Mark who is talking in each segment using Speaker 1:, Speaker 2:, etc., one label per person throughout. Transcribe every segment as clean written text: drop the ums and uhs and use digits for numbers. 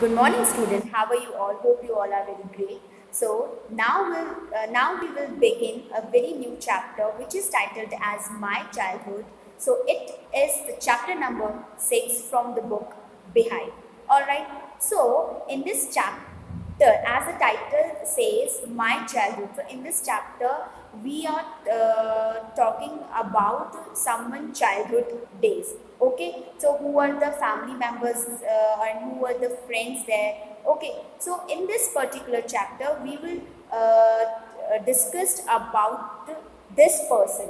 Speaker 1: Good morning, students. How are you all? Hope you all are very great. So now we will begin a very new chapter, which is titled as My Childhood. So it is the chapter number 6 from the book Behind. All right. So in this chapter, as the title says, My Childhood. So in this chapter, we are talking about someone's childhood days. Okay, so who are the family members and who are the friends there? Okay, so in this particular chapter we will discuss about this person,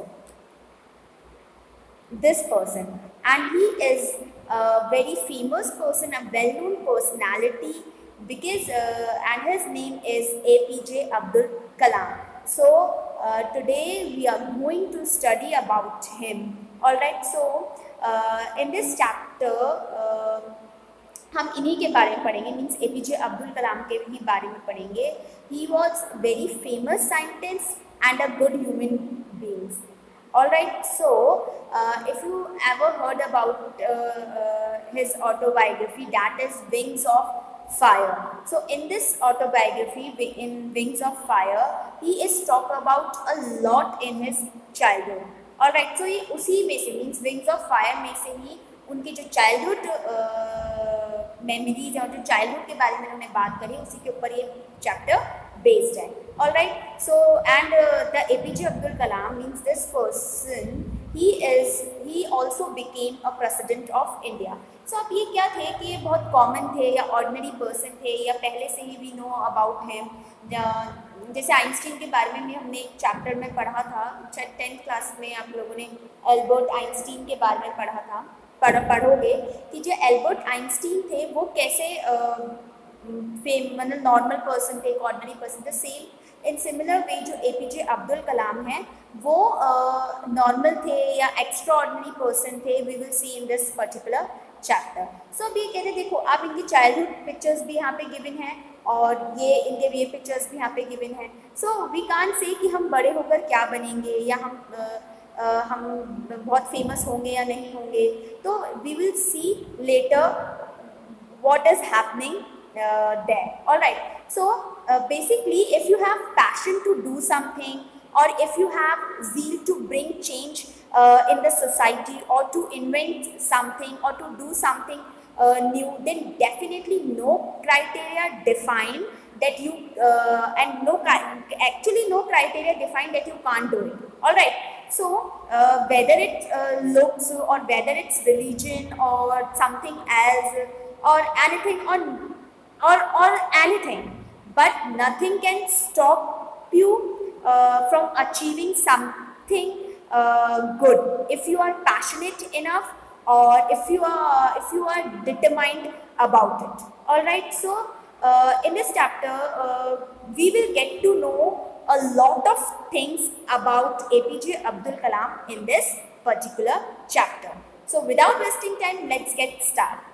Speaker 1: and he is a very famous person, a well-known personality, because and his name is APJ Abdul Kalam. So today we are going to study about him. All right, so in this chapter हम इन्हीं के बारे में पढ़ेंगे, means APJ Abdul कलाम के भी बारे में पढ़ेंगे. He was very famous scientist and a good human beings. All right, so if you ever heard about his autobiography, that is Wings of Fire. So in this autobiography, in Wings of Fire, he is talk about a lot in his childhood. All right, so ये उसी में से means Wings of Fire में से ही उनकी जो childhood memories और जो चाइल्डहुड के बारे में उन्होंने बात करी, उसी के ऊपर ये चैप्टर based है. All right, so and the APJ Abdul Kalam means this person, he also became a president of India. So अब ये क्या थे कि ये बहुत कॉमन थे या ऑर्डिनरी पर्सन थे या पहले से ही वी नो अबाउट हिम. जैसे आइंस्टीन के बारे में भी हमने एक चैप्टर में पढ़ा था, शायद 10th क्लास में आप लोगों ने एल्बर्ट आइंस्टीन के बारे में पढ़ा था, पढ़ोगे कि जो एल्बर्ट आइंस्टीन थे वो कैसे मतलब नॉर्मल पर्सन थे, एक ऑर्डिनरी पर्सन थे. सेम इन सिमिलर वे जो एपीजे अब्दुल कलाम हैं वो नॉर्मल थे या एक्स्ट्रा ऑर्डिनरी पर्सन थे. We will see in this particular chapter. So अब ये कहते देखो, आप इनकी चाइल्डहुड पिक्चर्स भी यहाँ पे गिवन हैं और ये इनके ये पिक्चर्स भी यहाँ पे गिवन हैं. सो वी कांट से कि हम बड़े होकर क्या बनेंगे या हम बहुत फेमस होंगे या नहीं होंगे. तो we will see later what is happening there. All right, so basically if you have passion to do something, or if you have zeal to bring change in the society, or to invent something, or to do something new, then definitely no criteria define that you and no criteria define that you can't do it. All right, so whether it looks or whether it's religion or something else or anything or anything, but nothing can stop you from achieving something good if you are passionate enough, or if you are determined about it. All right, so in this chapter we will get to know a lot of things about APJ Abdul Kalam in this particular chapter. So without wasting time, let's get started.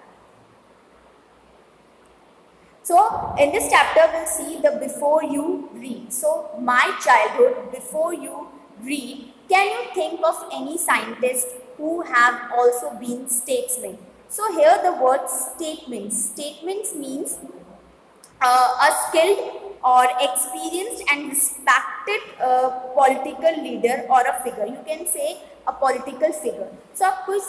Speaker 1: So in this chapter we'll see the before you read. So my childhood, before you read, can you think of any scientist who have also been statesmen? So here the word statements means a skilled or experienced and respected political leader or a figure. You can say a political figure. So आप कोई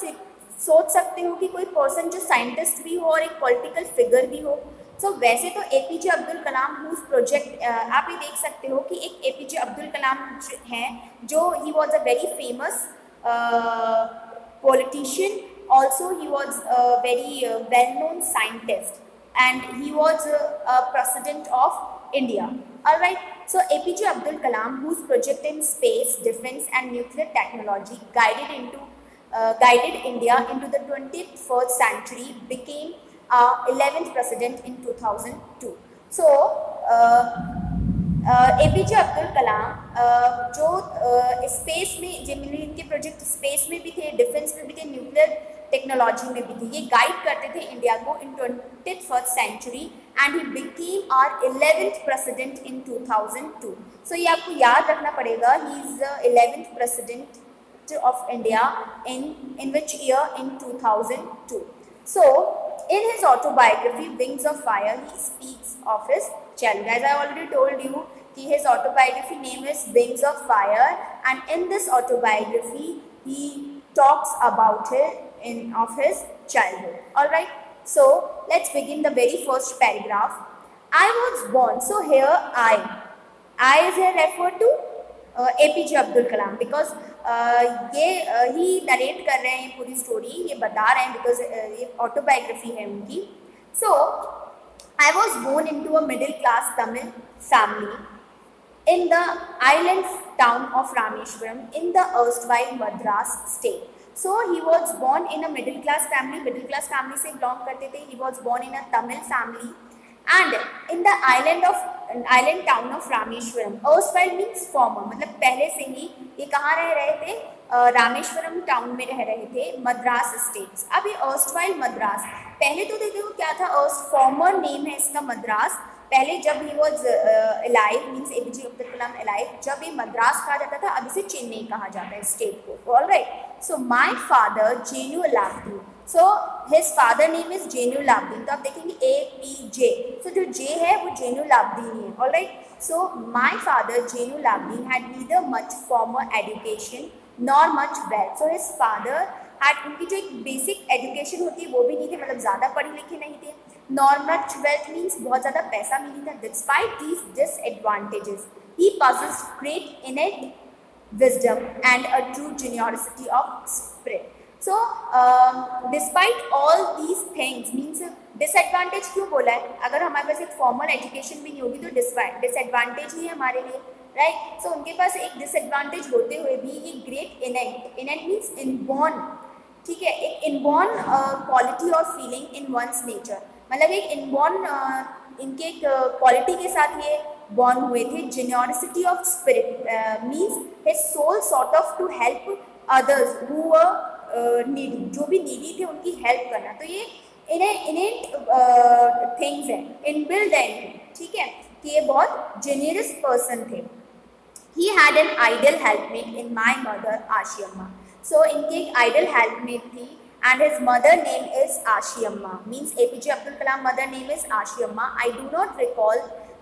Speaker 1: सोच सकते हो कि कोई person जो scientist भी हो और एक पॉलिटिकल फिगर भी हो. सो वैसे तो एपीजे अब्दुल कलाम हुज प्रोजेक्ट आप ये देख सकते हो कि एक एपीजे अब्दुल कलाम हैं जो he was a very famous politician. Also he was very well known scientist and he was a president of India. All right, so APJ Abdul Kalam, whose project in space, defense and nuclear technology guided India into the 21st century, became 11th president in 2002. So APJ Abdul Kalam जो space में जिनके इनके project space में भी थे, defence में भी थे, न्यूक्लियर टेक्नोलॉजी में भी थे, ये गाइड करते थे इंडिया को in 21st century, and he became our 11th president in 2002. So ये आपको याद रखना पड़ेगा, he is the 11th president of India in which year? In 2002. So in his autobiography Wings of Fire, he speaks of his childhood. As I already told you, his autobiography name is Wings of Fire, and in this autobiography he talks about of his childhood. All right. So let's begin the very first paragraph. I was born. So here I is here referred to APJ Abdul Kalam, because he narrate कर रहे हैं पूरी story, ये बता रहे हैं because ये autobiography है उनकी. So I was born into a middle class Tamil family in the island town of Rameshwaram in the erstwhile Madras state. So he was born in a middle class family. Middle class family से belong करते थे. He was born in a Tamil family and in the island town of Rameshwaram. Erstwhile means former, मतलब पहले से ही ये कहाँ रह रहे थे? रामेश्वरम टाउन में रह रहे थे, मद्रास स्टेट्स. अब ये erstwhile मद्रास, पहले तो देखो क्या था, फॉर्मर नेम है इसका मद्रास. पहले जब he was alive means APJ Abdul Kalam alive, जब ये मद्रास कहा जाता था, अब इसे चेन्नई कहा जाता है स्टेट को. All right. So my father Jainu Alauddin. So his father name is Jainu Alauddin. तो आप देखेंगे APJ, सो जो जे है वो जेनू अलाउद्दीन है. All right. So my father Jainu Alauddin had neither much formal education nor much wealth. So his father had, उनकी जो एक बेसिक एजुकेशन होती है वो भी नहीं थी, मतलब ज़्यादा पढ़े लिखे नहीं थे. Nor much wealth means बहुत ज़्यादा पैसा भी नहीं था. Despite these disadvantages, he possessed great innate wisdom and a true generosity of spirit. So, despite all these things means disadvantage क्यों बोला है? अगर हमारे पास एक formal education भी नहीं होगी तो disadvantage ही है हमारे लिए, right? So उनके पास एक disadvantage होते हुए भी ये great innate means inborn, ठीक है, एक इनबॉर्न क्वालिटी और फीलिंग इन वंस नेचर, मतलब एक इनबॉर्न इनके एक क्वालिटी के साथ ये बॉर्न हुए थे. Generosity of spirit means his soul sort of to help others who were needy, जो भी नीडी थे उनकी हेल्प करना. तो ये इनेट थिंग्स है, इनबिल्ड है, ठीक है, कि ये बहुत जेन्युइनस पर्सन थे. He had an ideal helpmate in my mother Ashiamma. So इनकी एक आइडल हेल्पमेट थी and his mother name is Ashi Amma, means APJ Abdul Kalam mother name is Ashi Amma. I do not recall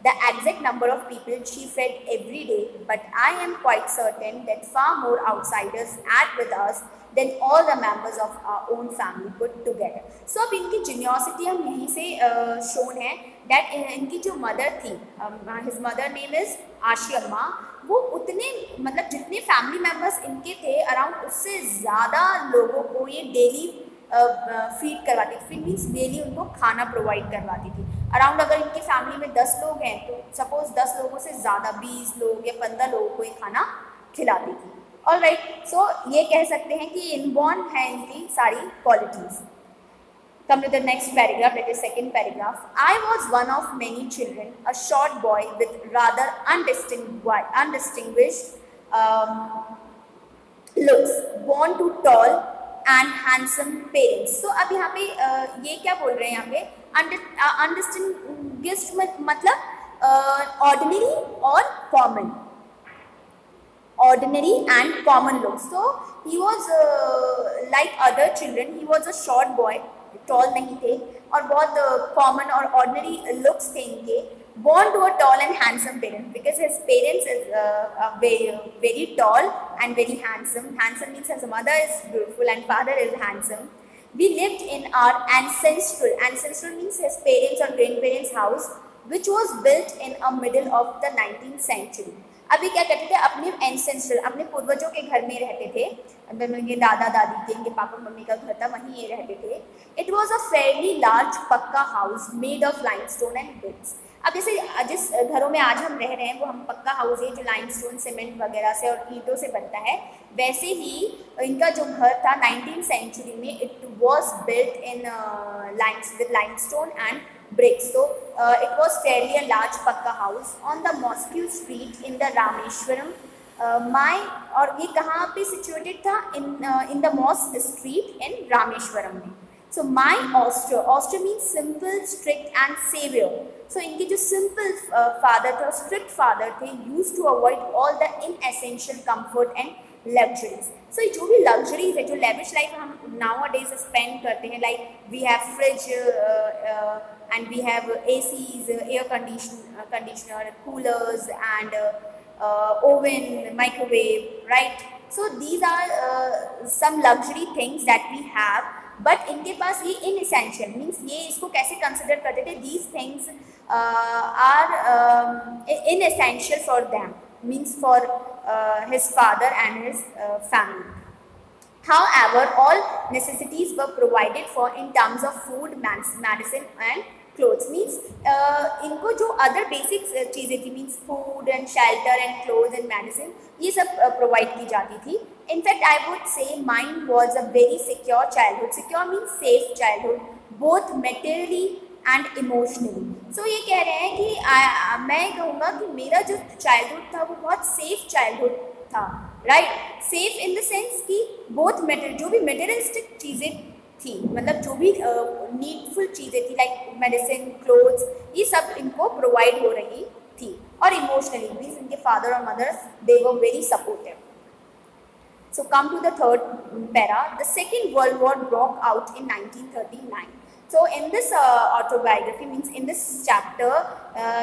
Speaker 1: the exact number of people she fed every day, but I am quite certain that far more outsiders ate with us than all the members of our own family put together. So अब इनकी generosity हम यहीं से shown है that इनकी जो mother थी, his mother name is Ashi Amma, वो उतने मतलब जितने फैमिली मेम्बर्स इनके थे अराउंड उससे ज़्यादा लोगों को ये डेली फीड करवाती थी. फीड मीन्स डेली उनको खाना प्रोवाइड करवाती थी. अराउंड अगर इनकी फैमिली में 10 लोग हैं तो सपोज 10 लोगों से ज़्यादा 20 लोग या 15 लोगों को ये खाना खिलाती थी. All right. सो ये कह सकते हैं कि इनबॉर्न है इनकी सारी qualities. Come to the next paragraph, that is second paragraph. I was one of many children, a short boy with rather undistinguished looks, born to tall and handsome parents. So अब यहाँ पे ये क्या बोल रहे हैं यहाँ पे, undistinguished मतलब ordinary और common. Ordinary and common looks. So he was like other children. He was a short boy. Tall नहीं थे और बहुत कॉमन और ऑर्डिनरी लुक्स थे इनके. born to a tall and handsome parent because his parents is very tall and very handsome. Handsome means his mother is beautiful and father is handsome. We lived in our ancestral means his parents or grandparents house, which was built in a middle of the 19th century. अभी क्या करते थे, अपने एंसेंस्ट्रल अपने पूर्वजों के घर में रहते थे. इनके दादा दादी के, इनके पापा मम्मी का घर था, वहीं ये रहते थे. It was a fairly large pucca house made of limestone and bricks. अब जैसे जिस घरों में आज हम रह रहे हैं वो हम पक्का हाउस है जो लाइमस्टोन सीमेंट वगैरह से और ईंटों से बनता है, वैसे ही इनका जो घर था 19th सेंचुरी में it was built in limestone and bricks. So it was fairly a large pakka house on the Mosque Street in the Rameshwaram. और ये कहाँ पे situated था, in the Mosque Street in Rameshwaram में. So my austere means simple, strict and savior. So इनके जो simple father थे, strict father थे, used to avoid all the inessential comfort and luxuries. सो जो भी लग्जरीज है, जो लेविश लाइफ हम नाउ डेज स्पेंड करते हैं, like we have fridge and we have ACs, air conditioner, coolers and oven, microwave, right? So these are some luxury things that we have, but इनके पास ये inessential means ये इसको कैसे consider करते थे? These things are inessential for them, means for his father and his family. However, all necessities were provided for in terms of food, medicine and clothes. Means इनको जो other basic चीज़ें थी, means food and shelter and clothes and medicine, ये सब provide की जाती थी. In fact, I would say mine was a very secure childhood. Secure means safe childhood, both materially and emotionally. So ये कह रहे हैं कि मैं कहूँगा कि मेरा जो childhood था वो बहुत safe childhood था, right? Safe in the sense कि बोथ जो भी मटेरियलिस्टिक चीज़ें थी, मतलब जो भी नीडफुल चीज़ें थी, लाइक मेडिसिन, क्लोथ्स, ये सब इनको प्रोवाइड हो रही थी. और इमोशनली मीन्स इनके फादर और mother they were very supportive. So come to the third para. The Second World War broke out in 1939. So in this autobiography, means in this chapter,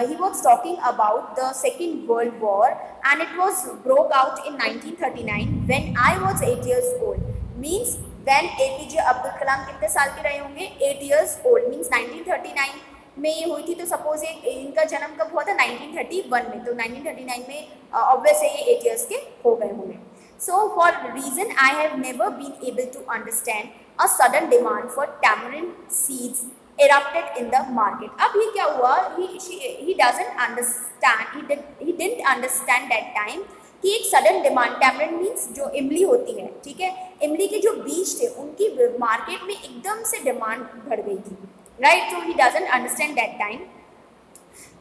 Speaker 1: he was talking about the Second World War, and it was broke out in 1939 when I was 8 years old. Means when APJ Abdul Kalam कितने साल के रहे होंगे? 8 years old. Means 1939 में ये हुई थी, तो सपोज इनका जन्म कब हुआ था? 1931 में. तो 1939 में ऑब्वियस है ये 8 years के हो गए होंगे. So for reason I have never been able to understand, a sudden demand for tamarind seeds erupted in the market. अब ये क्या हुआ? He doesn't understand. He didn't understand that time कि एक sudden demand, tamarind means जो इमली होती है, ठीक है? इमली के जो बीज थे उनकी मार्केट में एकदम से डिमांड बढ़ गई थी, right? So he doesn't understand that time.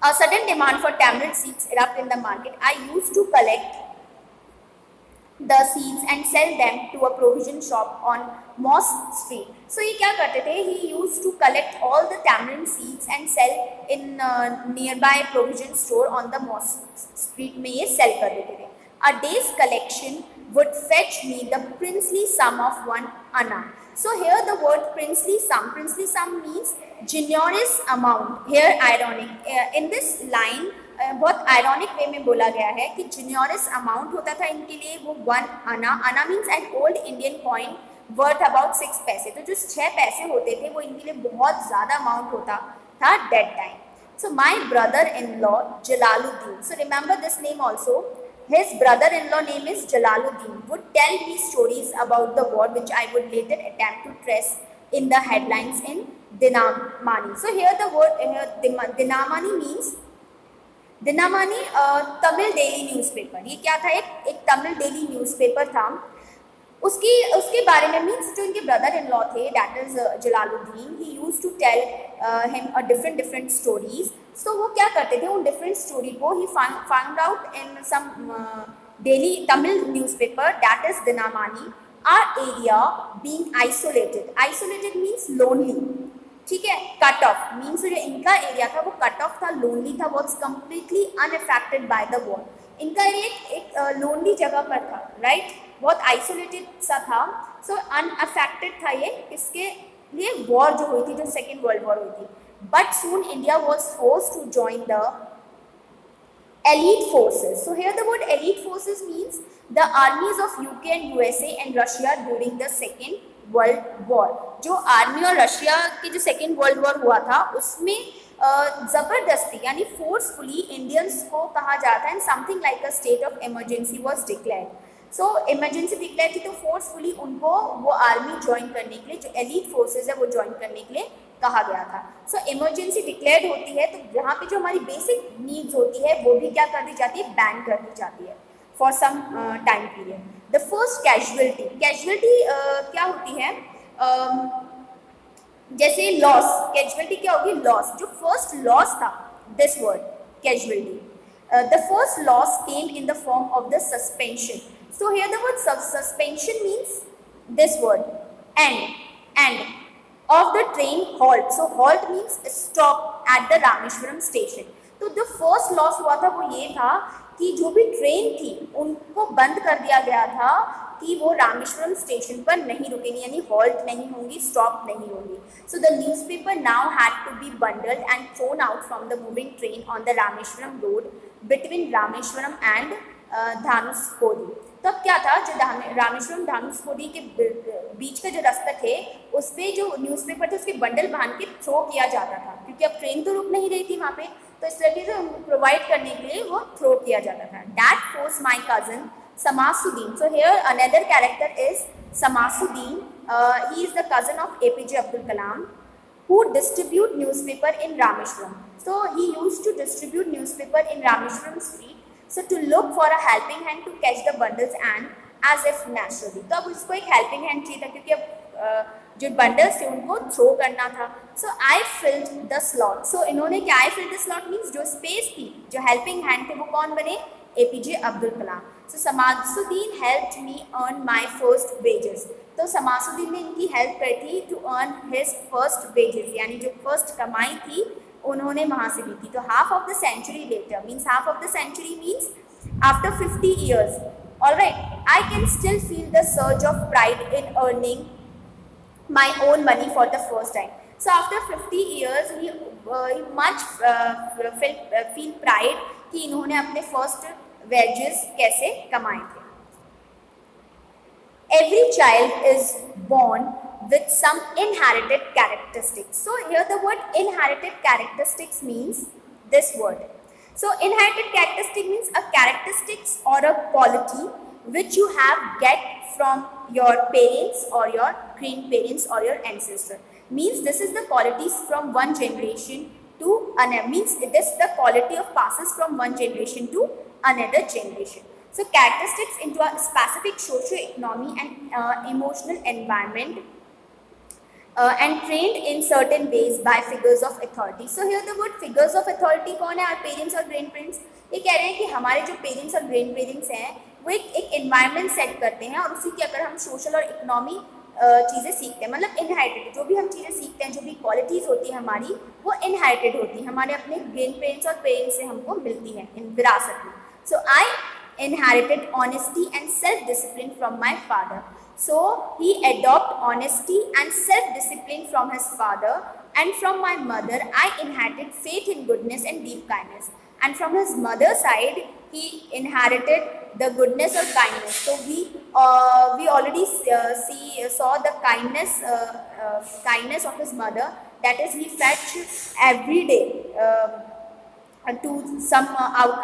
Speaker 1: A sudden demand for tamarind seeds erupted in the market. I used to collect the seeds and sell them to a provision shop on Moss Street. So ये क्या करते थे? He used to collect all the tamarind seeds and sell in nearby provision store on the Moss Street में ये sell कर देते थे. A day's collection would fetch me the princely sum of 1 anna. So here the word princely sum means generous amount. Here ironic. In this line बहुत ironic वे में बोला गया है कि जिनियरस अमाउंट होता था इनके लिए वो 1 आना. आना means an old Indian coin worth about 6 पैसे. तो जो 6 पैसे होते थे वो इनके लिए बहुत ज़्यादा अमाउंट होता था that time. So my brother in law Jalaluddin, so remember this name also, his brother in law name is Jalaluddin, would tell me stories about the war which I would later attempt to trace in the headlines in Dinamani. So here the word Dinamani means Dinamani Tamil daily newspaper. ये क्या था? एक Tamil daily newspaper था. उसके बारे में means जो इनके ब्रदर इन लॉ थे, that is Jalaluddin, he use to tell him a different stories. So वो क्या करते थे? उन डिफरेंट स्टोरी को he found out in some daily Tamil newspaper, that is Dinamani. Our area being isolated means lonely, ठीक है? Cut off means जो इनका एरिया था वो कट ऑफ था, लोनली था, was completely unaffected by the war. इनका एरिया एक लोनली जगह पर था, राइट? बहुत आइसोलेटेड सा था. सो अनअफेक्टेड था ये इसके लिए वॉर जो हुई थी, जो सेकेंड वर्ल्ड वॉर हुई थी. But soon India was forced to join the elite forces. So here the word elite forces means the armies of UK and USA and Russia during the Second World War. जो army और Russia के जो second world war हुआ था उसमें ज़बरदस्ती यानी forcefully Indians को कहा जाता है, and something like a state of emergency was declared. So emergency declare थी तो फोर्सफुली उनको वो आर्मी ज्वाइन करने के लिए, जो एलीट फोर्सेज है वो ज्वाइन करने के लिए कहा गया था. सो इमरजेंसी डिक्लेयर्ड होती है तो यहाँ पे जो हमारी बेसिक नीड्स होती है वो भी क्या कर दी जाती है? बैन कर दी जाती है for some time period. The first casualty क्या होती है? जैसे लॉस, कैजुअलिटी क्या होगी? लॉस. जो फर्स्ट लॉस था, this word casualty, the first loss came in the form of the suspension. So here the word suspension means this word and of the train halt. So halt means stop at the Rameswaram station. तो जो first loss हुआ था वो ये था कि जो भी ट्रेन थी उनको बंद कर दिया गया था कि वो रामेश्वरम स्टेशन पर नहीं रुकेंगी, यानी हॉल्ट नहीं होंगी, स्टॉप नहीं होंगी. So the newspaper now had to be bundled and thrown out from the moving train on the Rameswaram road between Rameswaram and Dhanushkodi. तो अब क्या था, जो रामेश्वरम धानुषकोडी के बीच का जो रास्ता थे उस पर जो न्यूज़पेपर थे उसके बंडल बांध के थ्रो किया जाता था, क्योंकि अब ट्रेन तो रुक नहीं रही थी वहाँ पे, तो इस तरीके से प्रोवाइड करने के लिए वो थ्रो किया जाता था. That force my cousin Samasuddin. So here another character is Samasuddin. He is the cousin of APJ Abdul Kalam, who distribute newspaper in Rameshwaram. So he used to distribute newspaper in Rameshwaram street. So to look for a helping hand to catch the bundles and as if naturally. तो अब उसको एक helping hand चाहिए था, क्योंकि अब जो bundles थे उनको throw करना था. So I filled the slot. So इन्होंने क्या, I filled the slot means जो space थी, जो helping hand थे वो कौन बने, APJ Abdul Kalam. So Samasuddin helped me earn my first wages. तो समासुद्दीन ने इनकी हेल्प करी थी to earn his first wages, यानी जो फर्स्ट कमाई थी उन्होंने वहाँ से दी थी. तो half of the century later means half of the century means after 50 years. All right, I can still feel the surge of pride in earning my own money for the first time. So after 50 years he much feel pride कि इन्होंने अपने first wages कैसे कमाए थे. Every child is born with some inherited characteristics. So here the word inherited characteristics means this word. So inherited characteristic means a characteristics or a quality which you have get from your parents or your grandparents or your ancestor. Means this is the qualities from one generation to another, means it is the quality of passes from one generation to another generation. So characteristics into a specific socio-economic and emotional environment and trained in certain ways by figures of authority. So here the word figures of authority कौन है, our parents और grandparents. ये कह रहे हैं कि हमारे जो parents और grandparents हैं वो एक environment set करते हैं और उसी के अगर हम social और economic चीज़ें सीखते हैं, मतलब इनहेरिटेड जो भी हम चीज़ें सीखते हैं, जो भी क्वालिटीज़ होती है हमारी वो इनहेरिटेड होती हैं, हमारे अपने ग्रैंड पेरेंट्स और पेरेंट्स से हमको मिलती हैं इन विरासत में. सो आई inherited honesty and self-discipline from my father. So he adopted honesty and self-discipline from his father, and from my mother I inherited faith in goodness and deep kindness. And from his mother's side he inherited the goodness or kindness. So we already saw the kindness of his mother, that is he fetched every day to some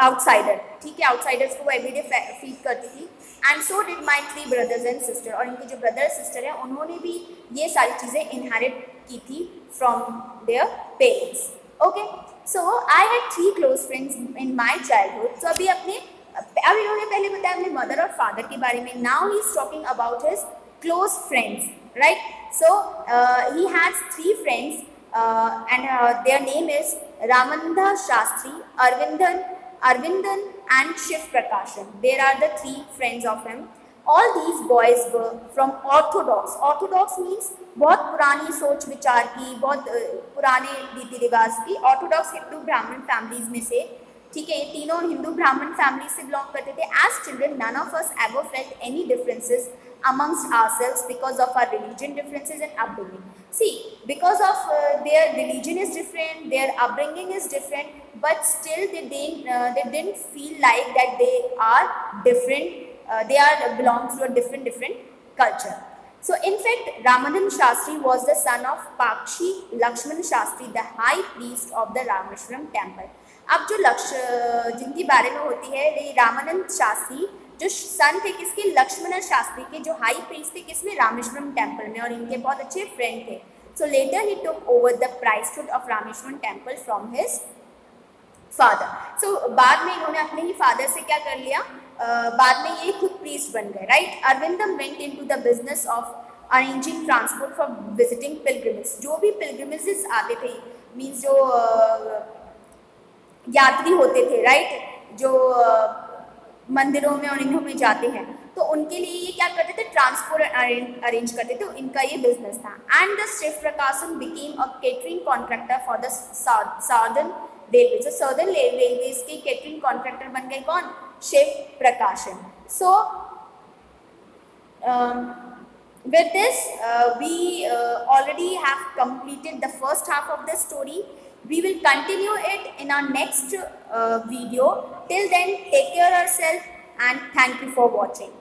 Speaker 1: outsider, ठीक है, outsiders को वो everyday feed करती थी. And so did my 3 brothers and sister. और इनके जो brother sister हैं उन्होंने भी ये सारी चीज़ें inherit की थी from their parents. Okay, so I had 3 close friends in my childhood. So अब इन्होंने पहले बताया अपने mother और father के बारे में. Now he is talking about his close friends, right? So he has 3 friends and their name is Ramananda Shastri, Arvindan and Shiv Prakashan. There are the 3 friends of him. All these boys were from orthodox. Orthodox means बहुत पुरानी सोच विचार की, बहुत पुराने रीति रिवाज की. ऑर्थोडॉक्स हिंदू ब्राह्मण फैमिलीज में से, ठीक है, ये तीनों हिंदू ब्राह्मण फैमिली से बिलोंग करते थे. As children, none of us ever felt any differences amongst ourselves because of our religion differences and upbringing. See, because of their religion is different, their upbringing is different, but still they didn't feel like that they are different. They are belong to a different culture. So in fact, Ramanand Shastri was the son of Pakshi Lakshman Shastri, the high priest of the Rameshwaram temple. अब जो जिनके बारे में होती है, ये रामानंद शास्त्री जो सन थे किसके, लक्ष्मण शास्त्री के, जो हाई प्रीस्ट थे किसमें, रामेश्वरम टेम्पल में, और इनके बहुत अच्छे फ्रेंड थे. So later he took over the priesthood of Rameswaram temple from his father. So बाद में इन्होंने अपने ही फादर से क्या कर लिया, बाद में ये खुद प्रीस्ट बन गए, right. Aravindan went into the business of arranging transport for visiting pilgrimage. जो भी पिलग्रिमेजेस आते थे, मीन्स जो यात्री होते थे, राइट, जो मंदिरों में और इन्हों में जाते हैं, तो उनके लिए ये क्या करते थे, ट्रांसपोर्ट अरेंज करते थे. इनका ये बिजनेस था. एंड द शिव प्रकाशन became a catering contractor for the southern railway. So southern railways के केटरिंग कॉन्ट्रैक्टर बन गए कौन? शिव प्रकाशन। सो with this we already have completed the first half of the story. We will continue it in our next video. Till then, take care of yourself and thank you for watching.